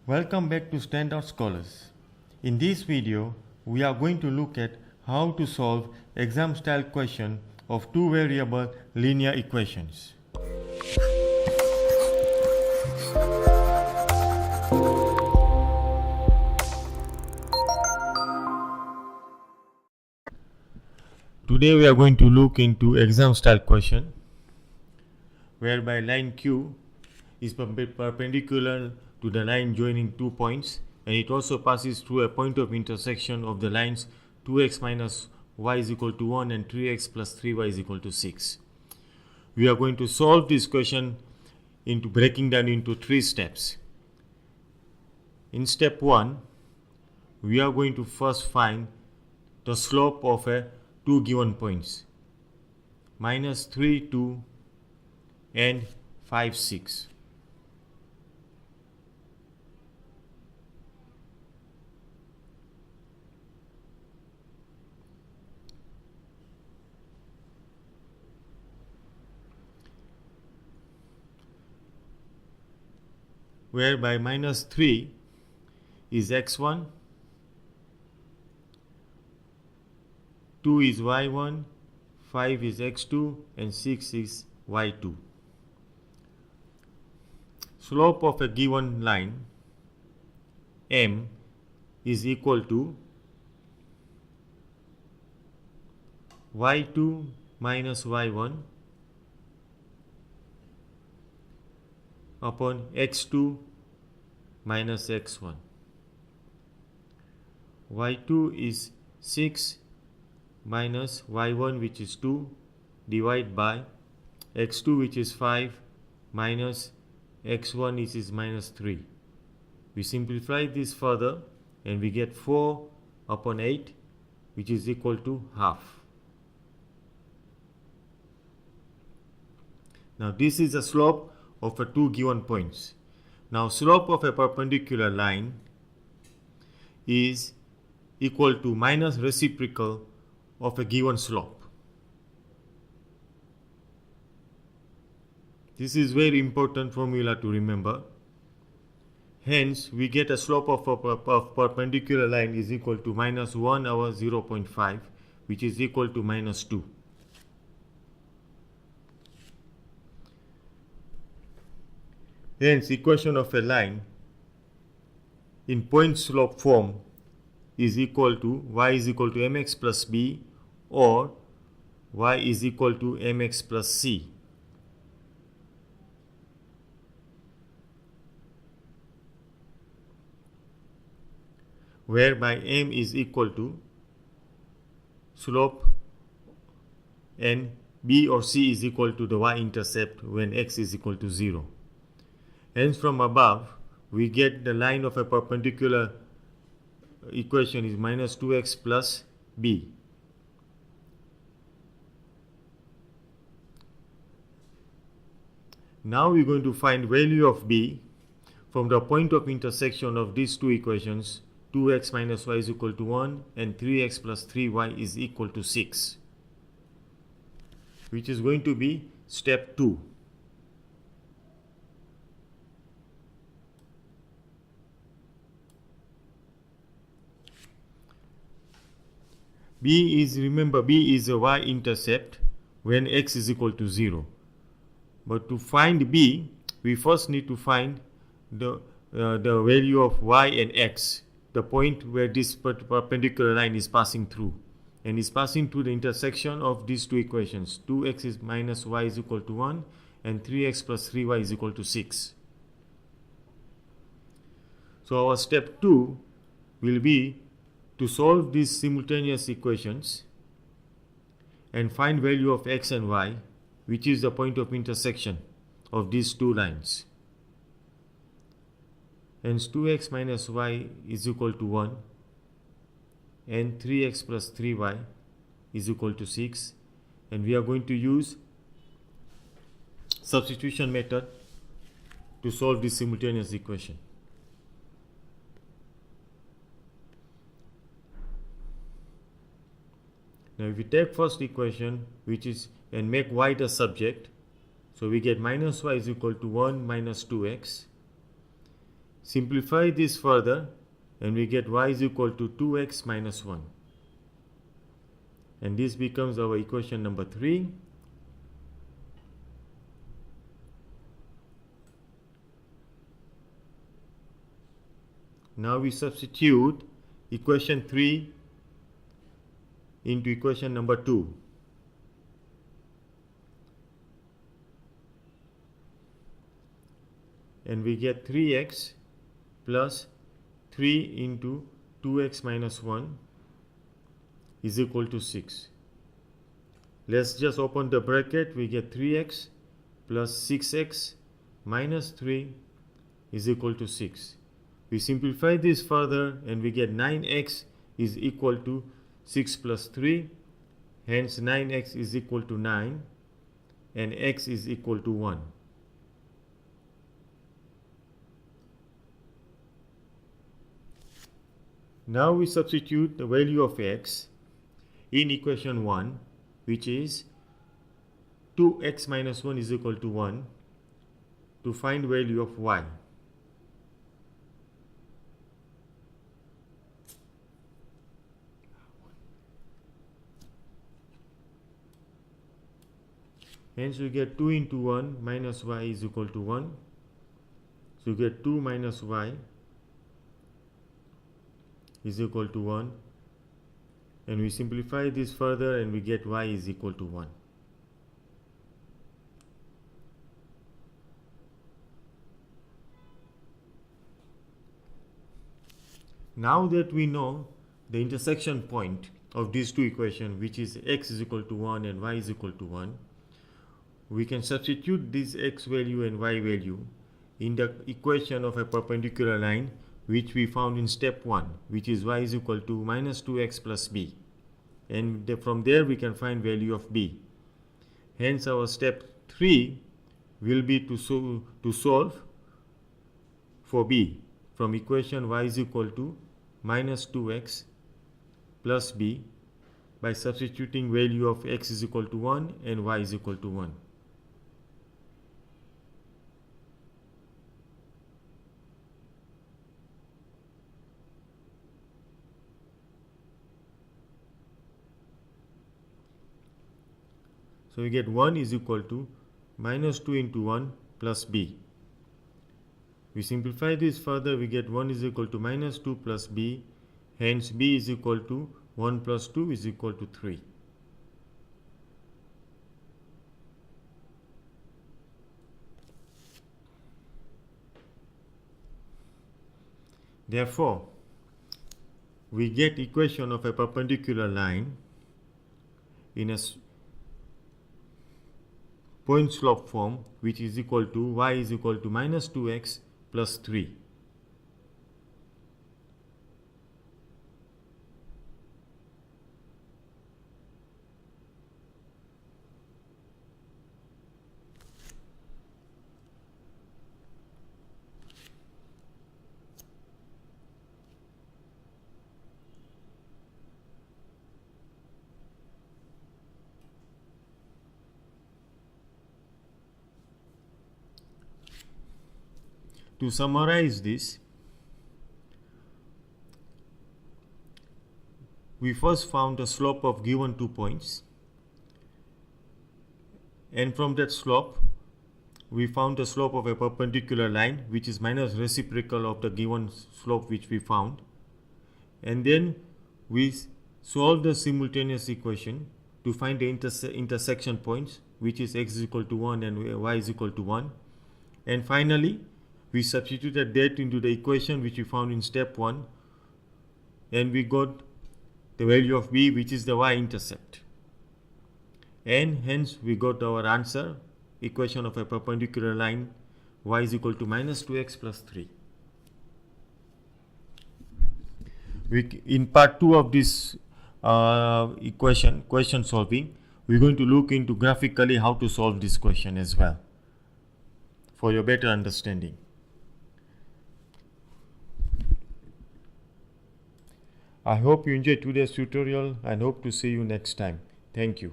Welcome back to Standard Scholars. In this video, we are going to look at how to solve exam-style question of two-variable linear equations. Today we are going to look into exam-style question whereby line Q is perpendicular to the line joining 2 points, and it also passes through a point of intersection of the lines 2x minus y is equal to 1 and 3x plus 3y is equal to 6. We are going to solve this question into breaking down into 3 steps. In step 1, we are going to first find the slope of two given points, minus 3, 2 and 5, 6. Whereby minus 3 is x1, 2 is y1, 5 is x2 and 6 is y2. Slope of a given line M is equal to y2 minus y1 upon x2 minus x1. y2 is 6 minus y1 which is 2 divided by x2 which is 5 minus x1 which is minus 3. We simplify this further and we get 4 upon 8 which is equal to half. Now this is the slope of a two given points. Now slope of a perpendicular line is equal to minus reciprocal of a given slope. This is very important formula to remember. Hence, we get a slope of a perpendicular line is equal to minus 1 over 0.5, which is equal to minus 2. Hence, equation of a line in point slope form is equal to y is equal to mx plus b or y is equal to mx plus c. Whereby m is equal to slope and b or c is equal to the y-intercept when x is equal to 0. Hence from above we get the line of a perpendicular equation is minus 2x plus b. Now we are going to find value of b from the point of intersection of these two equations, 2x minus y is equal to 1 and 3x plus 3y is equal to 6, which is going to be step 2. Remember B is a y-intercept when x is equal to 0. But to find B, we first need to find the value of y and x, the point where this perpendicular line is passing through. And is passing through the intersection of these two equations. 2x is minus y is equal to 1 and 3x plus 3y is equal to 6. So our step 2 will be to solve these simultaneous equations and find value of x and y, which is the point of intersection of these two lines. Hence 2x minus y is equal to 1 and 3x plus 3y is equal to 6, and we are going to use substitution method to solve this simultaneous equation. Now if we take first equation which is and make y the subject, so we get minus y is equal to 1 minus 2x, Simplify this further and we get y is equal to 2x minus 1. And this becomes our equation number 3. Now we substitute equation 3 into equation number 2. And we get 3x plus 3 into 2x minus 1 is equal to 6. Let's just open the bracket. We get 3x plus 6x minus 3 is equal to 6. We simplify this further and we get 9x is equal to 6 plus 3. Hence 9x is equal to 9 and x is equal to 1. Now we substitute the value of x in equation 1, which is 2x minus 1 is equal to 1, to find value of y. Hence we get 2 into 1 minus y is equal to 1. So we get 2 minus y is equal to 1. And we simplify this further and we get y is equal to 1. Now that we know the intersection point of these two equations, which is x is equal to 1 and y is equal to 1, we can substitute this x value and y value in the equation of a perpendicular line which we found in step 1, which is y is equal to minus 2x plus b. And from there we can find value of b. Hence our step 3 will be to solve for b from equation y is equal to minus 2x plus b by substituting value of x is equal to 1 and y is equal to 1. So we get 1 is equal to minus 2 into 1 plus b. We simplify this further, we get 1 is equal to minus 2 plus b, hence b is equal to 1 plus 2 is equal to 3. Therefore, we get equation of a perpendicular line in a point slope form, which is equal to y is equal to minus 2x plus 3. To summarize this, we first found the slope of given 2 points, and from that slope we found the slope of a perpendicular line which is minus reciprocal of the given slope which we found, and then we solve the simultaneous equation to find the intersection points, which is x is equal to 1 and y is equal to 1, and finally we substituted that into the equation which we found in step 1, and we got the value of b, which is the y-intercept, and hence we got our answer, equation of a perpendicular line y is equal to minus 2x plus 3. In part 2 of this question solving, we're going to look into graphically how to solve this question as well for your better understanding. I hope you enjoyed today's tutorial and hope to see you next time. Thank you.